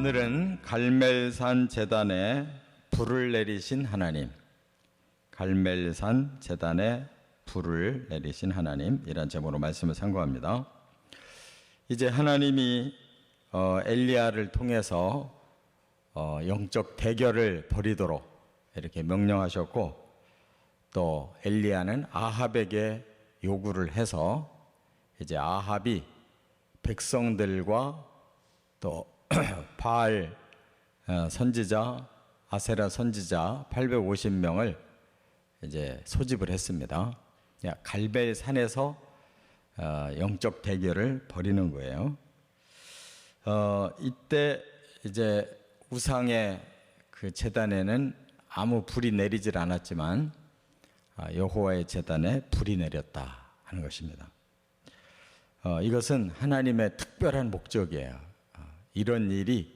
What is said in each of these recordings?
오늘은 갈멜산 제단에 불을 내리신 하나님, 갈멜산 제단에 불을 내리신 하나님, 이란 제목으로 말씀을 상고합니다. 이제 하나님이 엘리야를 통해서 영적 대결을 벌이도록 이렇게 명령하셨고, 또 엘리야는 아합에게 요구를 해서 이제 아합이 백성들과 또 바알 선지자, 아세라 선지자 850명을 이제 소집을 했습니다. 갈멜 산에서 영적 대결을 벌이는 거예요. 이때 이제 우상의 그 제단에는 아무 불이 내리질 않았지만 여호와의 제단에 불이 내렸다 하는 것입니다. 이것은 하나님의 특별한 목적이에요. 이런 일이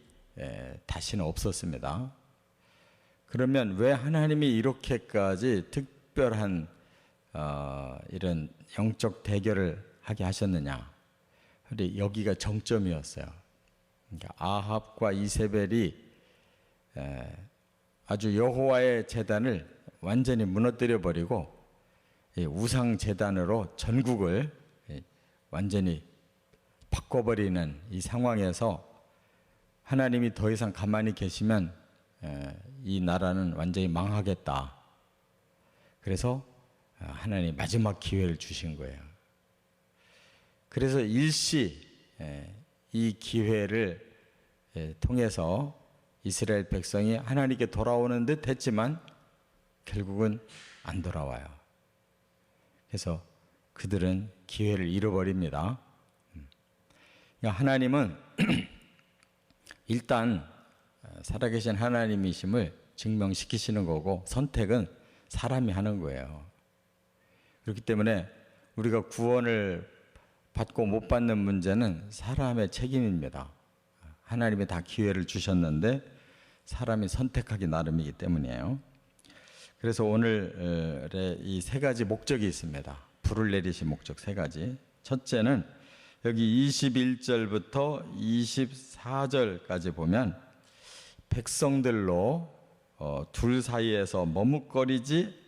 다시는 없었습니다. 그러면 왜 하나님이 이렇게까지 특별한 이런 영적 대결을 하게 하셨느냐? 근데 여기가 정점이었어요. 그러니까 아합과 이세벨이 아주 여호와의 제단을 완전히 무너뜨려 버리고 우상 제단으로 전국을 완전히 바꿔버리는 이 상황에서 하나님이 더 이상 가만히 계시면 이 나라는 완전히 망하겠다. 그래서 하나님이 마지막 기회를 주신 거예요. 그래서 일시 이 기회를 통해서 이스라엘 백성이 하나님께 돌아오는 듯 했지만 결국은 안 돌아와요. 그래서 그들은 기회를 잃어버립니다. 그러니까 하나님은 일단 살아계신 하나님이심을 증명시키시는 거고, 선택은 사람이 하는 거예요. 그렇기 때문에 우리가 구원을 받고 못 받는 문제는 사람의 책임입니다. 하나님이 다 기회를 주셨는데 사람이 선택하기 나름이기 때문이에요. 그래서 오늘의 이 세 가지 목적이 있습니다. 불을 내리신 목적 세 가지. 첫째는 여기 21절부터 24절까지 보면 백성들로 둘 사이에서 머뭇거리지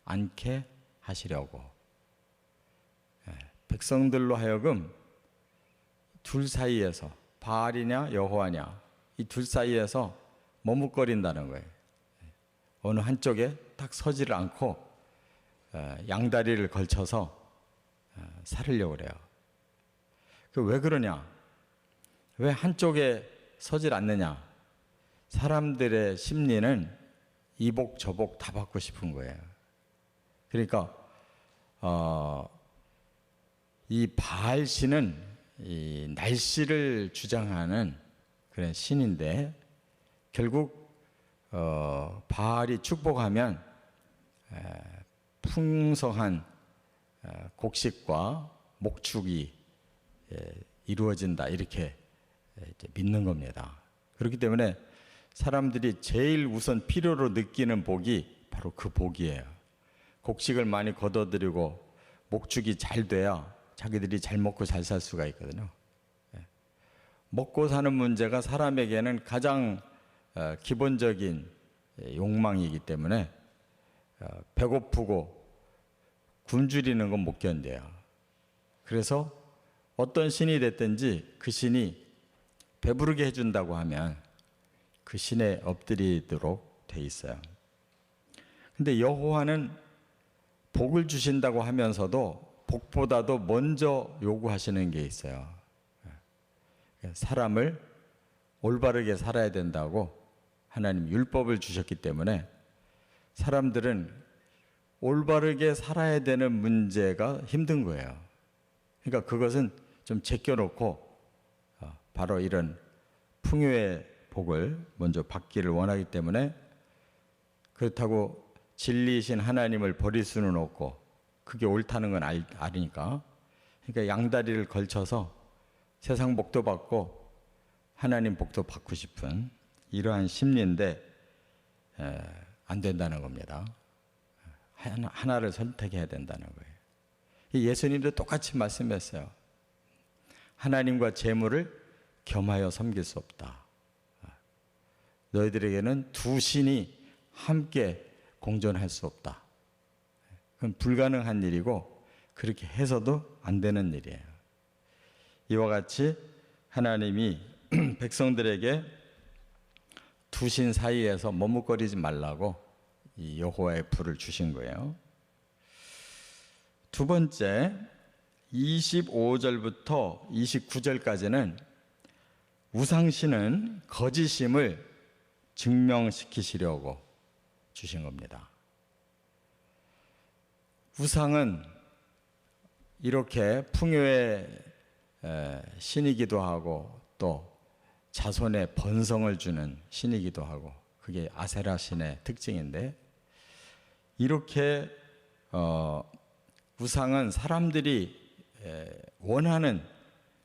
않게 하시려고, 백성들로 하여금 둘 사이에서, 바알이냐 여호와냐, 이 둘 사이에서 머뭇거린다는 거예요. 어느 한쪽에 딱 서지를 않고 양다리를 걸쳐서 살으려고 그래요. 왜 그러냐? 왜 한쪽에 서질 않느냐? 사람들의 심리는 이복 저복 다 받고 싶은 거예요. 그러니까 이 바알 신은 이 날씨를 주장하는 그런 신인데, 결국 바알이 축복하면 풍성한 곡식과 목축이 이루어진다, 이렇게 믿는 겁니다. 그렇기 때문에 사람들이 제일 우선 필요로 느끼는 복이 바로 그 복이에요. 곡식을 많이 거둬들이고 목축이 잘 돼야 자기들이 잘 먹고 잘 살 수가 있거든요. 먹고 사는 문제가 사람에게는 가장 기본적인 욕망이기 때문에 배고프고 굶주리는 건 못 견뎌요. 그래서 어떤 신이 됐든지 그 신이 배부르게 해준다고 하면 그 신에 엎드리도록 돼 있어요. 근데 여호와는 복을 주신다고 하면서도 복보다도 먼저 요구하시는 게 있어요. 사람을 올바르게 살아야 된다고 하나님 율법을 주셨기 때문에 사람들은 올바르게 살아야 되는 문제가 힘든 거예요. 그러니까 그것은 좀 제껴놓고 바로 이런 풍요의 복을 먼저 받기를 원하기 때문에, 그렇다고 진리이신 하나님을 버릴 수는 없고 그게 옳다는 건 아니니까, 그러니까 양다리를 걸쳐서 세상 복도 받고 하나님 복도 받고 싶은 이러한 심리인데 안 된다는 겁니다. 하나를 선택해야 된다는 거예요. 예수님도 똑같이 말씀했어요. 하나님과 재물을 겸하여 섬길 수 없다. 너희들에게는 두 신이 함께 공존할 수 없다. 그건 불가능한 일이고 그렇게 해서도 안 되는 일이에요. 이와 같이 하나님이 백성들에게 두 신 사이에서 머뭇거리지 말라고 이 여호와의 불을 주신 거예요. 두 번째, 25절부터 29절까지는 우상신은 거짓임을 증명시키시려고 주신 겁니다. 우상은 이렇게 풍요의 신이기도 하고 또 자손의 번성을 주는 신이기도 하고 그게 아세라 신의 특징인데, 이렇게 우상은 사람들이 원하는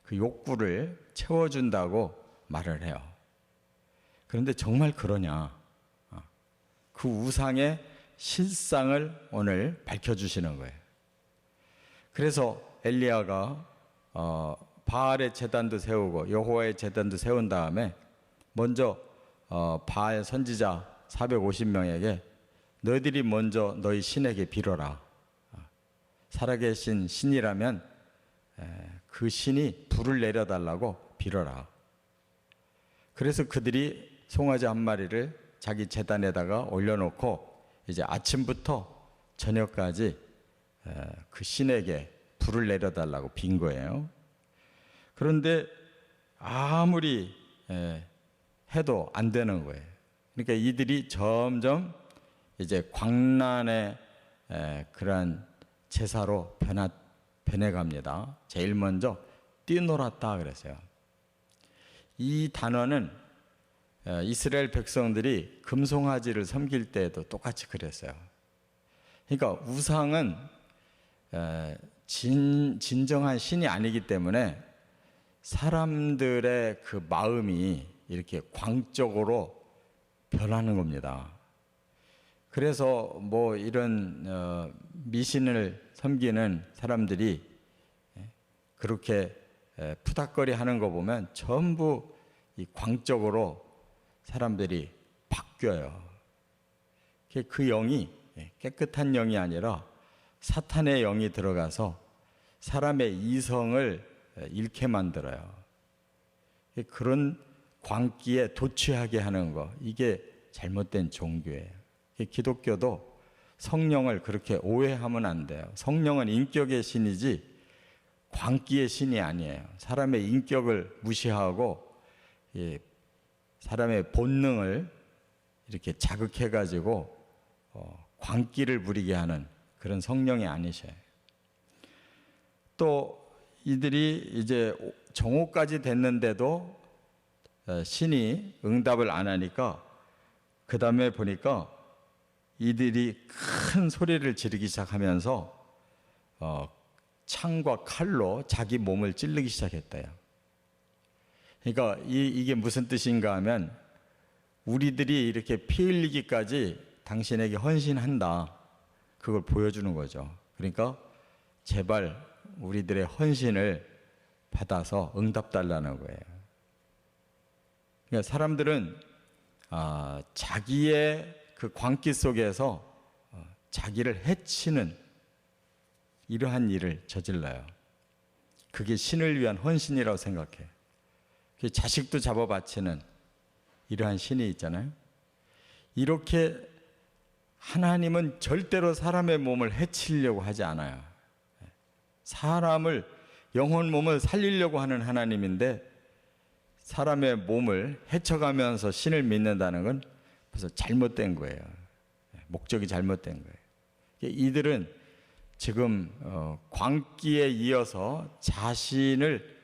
그 욕구를 채워준다고 말을 해요. 그런데 정말 그러냐? 그 우상의 실상을 오늘 밝혀주시는 거예요. 그래서 엘리야가 바알의 제단도 세우고 여호와의 제단도 세운 다음에 먼저 바알 선지자 450명에게 너희들이 먼저 너희 신에게 빌어라. 살아계신 신이라면 그 신이 불을 내려달라고 빌어라. 그래서 그들이 송아지 한 마리를 자기 제단에다가 올려놓고 이제 아침부터 저녁까지 그 신에게 불을 내려달라고 빈 거예요. 그런데 아무리 해도 안 되는 거예요. 그러니까 이들이 점점 이제 광란의 그러한 제사로 변해갑니다. 제일 먼저 뛰놀았다 그랬어요. 이 단어는 이스라엘 백성들이 금송아지를 섬길 때에도 똑같이 그랬어요. 그러니까 우상은 진정한 신이 아니기 때문에 사람들의 그 마음이 이렇게 광적으로 변하는 겁니다. 그래서 뭐 이런 미신을 섬기는 사람들이 그렇게 푸닥거리 하는 거 보면 전부 이 광적으로 사람들이 바뀌어요. 그 영이 깨끗한 영이 아니라 사탄의 영이 들어가서 사람의 이성을 잃게 만들어요. 그런 광기에 도취하게 하는 거, 이게 잘못된 종교예요. 기독교도 성령을 그렇게 오해하면 안 돼요. 성령은 인격의 신이지 광기의 신이 아니에요. 사람의 인격을 무시하고 사람의 본능을 이렇게 자극해가지고 광기를 부리게 하는 그런 성령이 아니셔요. 또 이들이 이제 정오까지 됐는데도 신이 응답을 안 하니까 그 다음에 보니까 이들이 큰 소리를 지르기 시작하면서 창과 칼로 자기 몸을 찌르기 시작했대요. 그러니까 이게 무슨 뜻인가 하면 우리들이 이렇게 피 흘리기까지 당신에게 헌신한다, 그걸 보여주는 거죠. 그러니까 제발 우리들의 헌신을 받아서 응답 달라는 거예요. 그러니까 사람들은 자기의 그 광기 속에서 자기를 해치는 이러한 일을 저질러요. 그게 신을 위한 헌신이라고 생각해. 자식도 잡아 바치는 이러한 신이 있잖아요. 이렇게 하나님은 절대로 사람의 몸을 해치려고 하지 않아요. 사람을, 영혼 몸을 살리려고 하는 하나님인데 사람의 몸을 해쳐가면서 신을 믿는다는 건 벌써 잘못된 거예요. 목적이 잘못된 거예요. 이들은 지금 광기에 이어서 자신을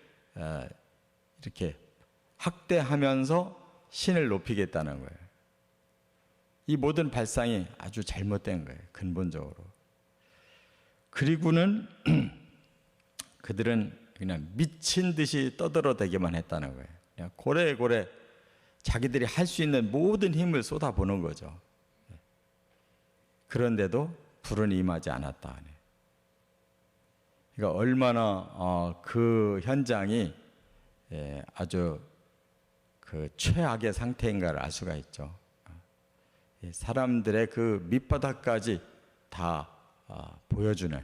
이렇게 학대하면서 신을 높이겠다는 거예요. 이 모든 발상이 아주 잘못된 거예요, 근본적으로. 그리고는 그들은 그냥 미친 듯이 떠들어대기만 했다는 거예요. 그냥 고래고래 자기들이 할 수 있는 모든 힘을 쏟아보는 거죠. 그런데도 불은 임하지 않았다. 그러니까 얼마나 그 현장이 아주 그 최악의 상태인가를 알 수가 있죠. 사람들의 그 밑바닥까지 다 보여주는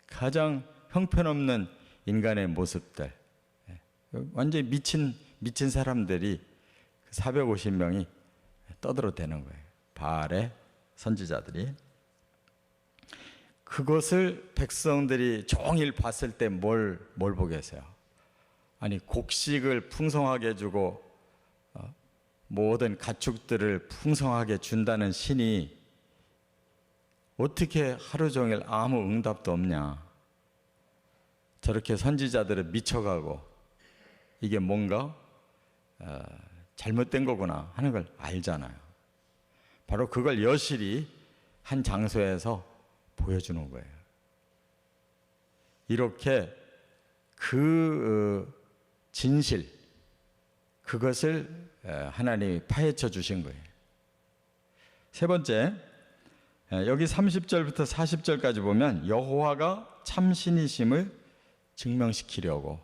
가장 형편없는 인간의 모습들, 완전히 미친 사람들이 450명이 떠들어대는 거예요. 바알의 선지자들이. 그것을 백성들이 종일 봤을 때 뭘 보겠어요? 아니, 곡식을 풍성하게 해주고 모든 가축들을 풍성하게 준다는 신이 어떻게 하루 종일 아무 응답도 없냐? 저렇게 선지자들은 미쳐가고 이게 뭔가 잘못된 거구나 하는 걸 알잖아요. 바로 그걸 여실히 한 장소에서 보여주는 거예요. 이렇게 그 진실, 그것을 하나님이 파헤쳐 주신 거예요. 세 번째, 여기 30절부터 40절까지 보면 여호와가 참신이심을 증명시키려고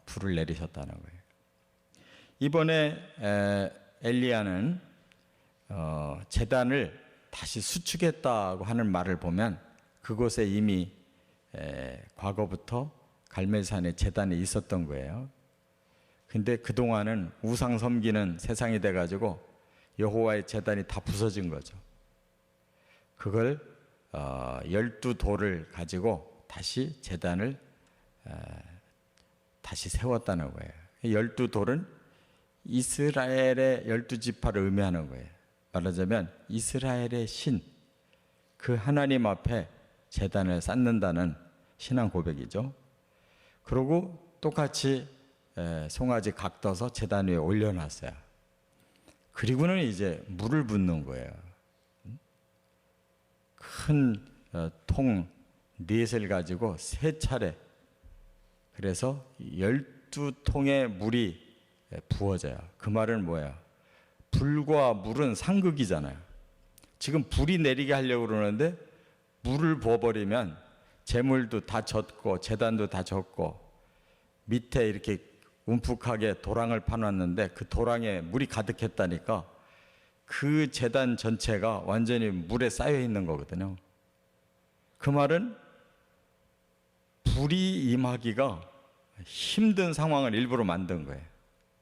불을 내리셨다는 거예요. 이번에 엘리야는 제단을 다시 수축했다고 하는 말을 보면 그곳에 이미 과거부터 갈멜산에 제단이 있었던 거예요. 근데 그동안은 우상 섬기는 세상이 돼가지고 여호와의 제단이 다 부서진 거죠. 그걸 12돌을 가지고 다시 제단을 다시 세웠다는 거예요. 12돌은 이스라엘의 12지파를 의미하는 거예요. 말하자면 이스라엘의 신, 그 하나님 앞에 제단을 쌓는다는 신앙 고백이죠. 그리고 똑같이 송아지 각떠서 제단 위에 올려놨어요. 그리고는 이제 물을 붓는 거예요. 큰 통 넷을 가지고 3차례, 그래서 12통의 물이 부어져요. 그 말은 뭐예요? 불과 물은 상극이잖아요. 지금 불이 내리게 하려고 그러는데 물을 부어버리면 재물도 다 젖고 제단도 다 젖고 밑에 이렇게 움푹하게 도랑을 파놨는데 그 도랑에 물이 가득했다니까 그 제단 전체가 완전히 물에 쌓여 있는 거거든요. 그 말은 불이 임하기가 힘든 상황을 일부러 만든 거예요.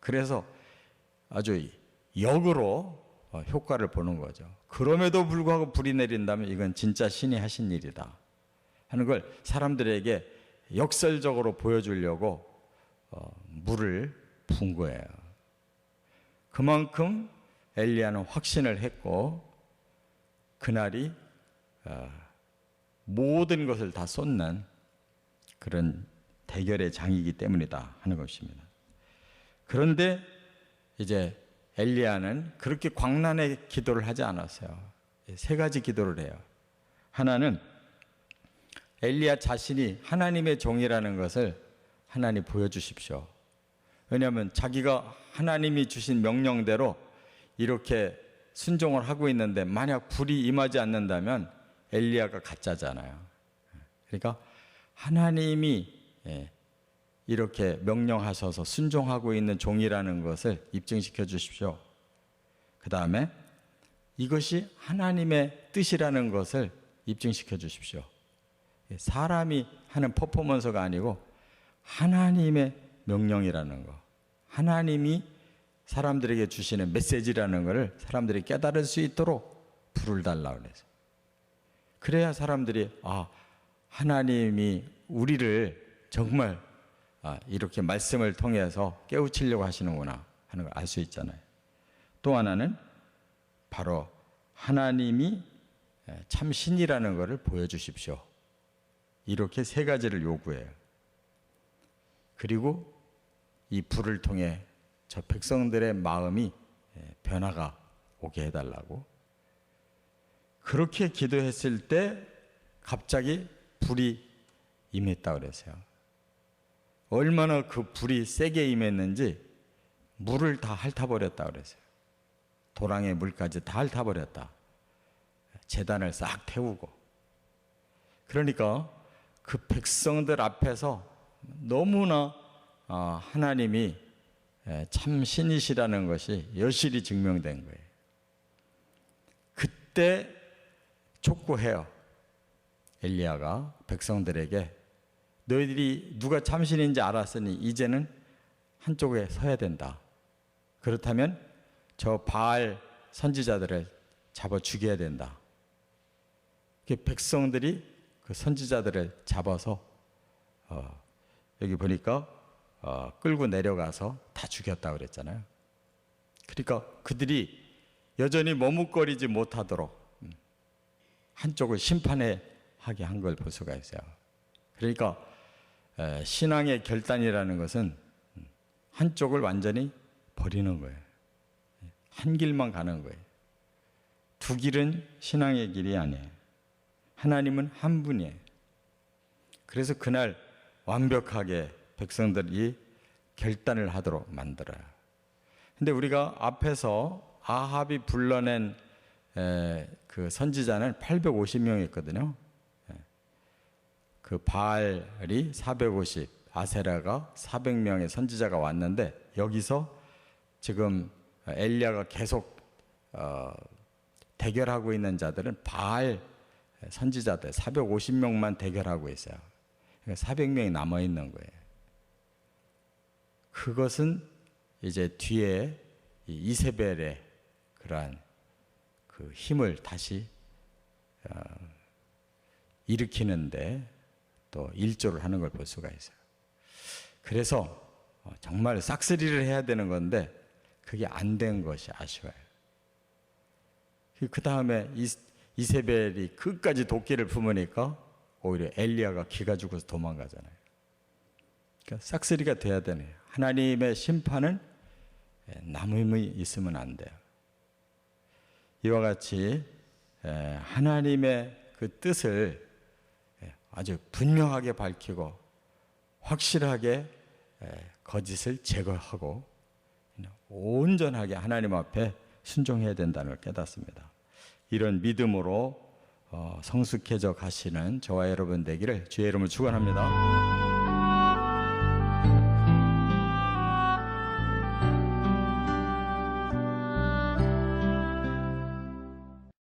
그래서 아주 역으로 효과를 보는 거죠. 그럼에도 불구하고 불이 내린다면 이건 진짜 신이 하신 일이다 하는 걸 사람들에게 역설적으로 보여주려고 물을 분 거예요. 그만큼 엘리야는 확신을 했고 그날이 모든 것을 다 쏟는 그런 대결의 장이기 때문이다 하는 것입니다. 그런데 이제 엘리야는 그렇게 광란의 기도를 하지 않았어요. 3가지 기도를 해요. 하나는 엘리야 자신이 하나님의 종이라는 것을 하나님 보여주십시오. 왜냐하면 자기가 하나님이 주신 명령대로 이렇게 순종을 하고 있는데 만약 불이 임하지 않는다면 엘리야가 가짜잖아요. 그러니까 하나님이 이렇게 명령하셔서 순종하고 있는 종이라는 것을 입증시켜 주십시오. 그 다음에 이것이 하나님의 뜻이라는 것을 입증시켜 주십시오. 사람이 하는 퍼포먼스가 아니고 하나님의 명령이라는 거, 하나님이 사람들에게 주시는 메시지라는 것을 사람들이 깨달을 수 있도록 불을 달라고 그래서 그래야 사람들이 하나님이 우리를 정말 이렇게 말씀을 통해서 깨우치려고 하시는구나 하는 걸 알 수 있잖아요. 또 하나는 바로 하나님이 참 신이라는 것을 보여주십시오. 이렇게 3가지를 요구해요. 그리고 이 불을 통해 저 백성들의 마음이 변화가 오게 해달라고. 그렇게 기도했을 때 갑자기 불이 임했다고 그랬어요. 얼마나 그 불이 세게 임했는지 물을 다 핥아버렸다고 그랬어요. 도랑의 물까지 다 핥아버렸다. 제단을 싹 태우고. 그러니까 그 백성들 앞에서 너무나 하나님이 참 신이시라는 것이 여실히 증명된 거예요. 그때 촉구해요. 엘리야가 백성들에게 너희들이 누가 참신인지 알았으니 이제는 한쪽에 서야 된다. 그렇다면 저 바알 선지자들을 잡아 죽여야 된다. 백성들이 그 선지자들을 잡아서 여기 보니까 끌고 내려가서 다 죽였다고 그랬잖아요. 그러니까 그들이 여전히 머뭇거리지 못하도록 한쪽을 심판하게 한 걸 볼 수가 있어요. 그러니까 신앙의 결단이라는 것은 한쪽을 완전히 버리는 거예요. 한 길만 가는 거예요. 두 길은 신앙의 길이 아니에요. 하나님은 한 분이에요. 그래서 그날 완벽하게 백성들이 결단을 하도록 만들어요. 근데 우리가 앞에서 아합이 불러낸 그 선지자는 850명이었거든요. 그 바알이 450, 아세라가 400명의 선지자가 왔는데 여기서 지금 엘리야가 계속 대결하고 있는 자들은 바알 선지자들 450명만 대결하고 있어요. 그러니까 400명이 남아 있는 거예요. 그것은 이제 뒤에 이세벨의 그러한 그 힘을 다시 일으키는데 또 일조를 하는 걸 볼 수가 있어요. 그래서 정말 싹쓸이를 해야 되는 건데 그게 안 된 것이 아쉬워요. 그 다음에 이세벨이 끝까지 도끼를 품으니까 오히려 엘리야가 기가 죽어서 도망가잖아요. 그러니까 싹쓸이가 돼야 되네요. 하나님의 심판은 남음이 있으면 안 돼요. 이와 같이 하나님의 그 뜻을 아주 분명하게 밝히고 확실하게 거짓을 제거하고 온전하게 하나님 앞에 순종해야 된다는 걸 깨닫습니다. 이런 믿음으로 성숙해져 가시는 저와 여러분 되기를 주의 이름으로 축원합니다.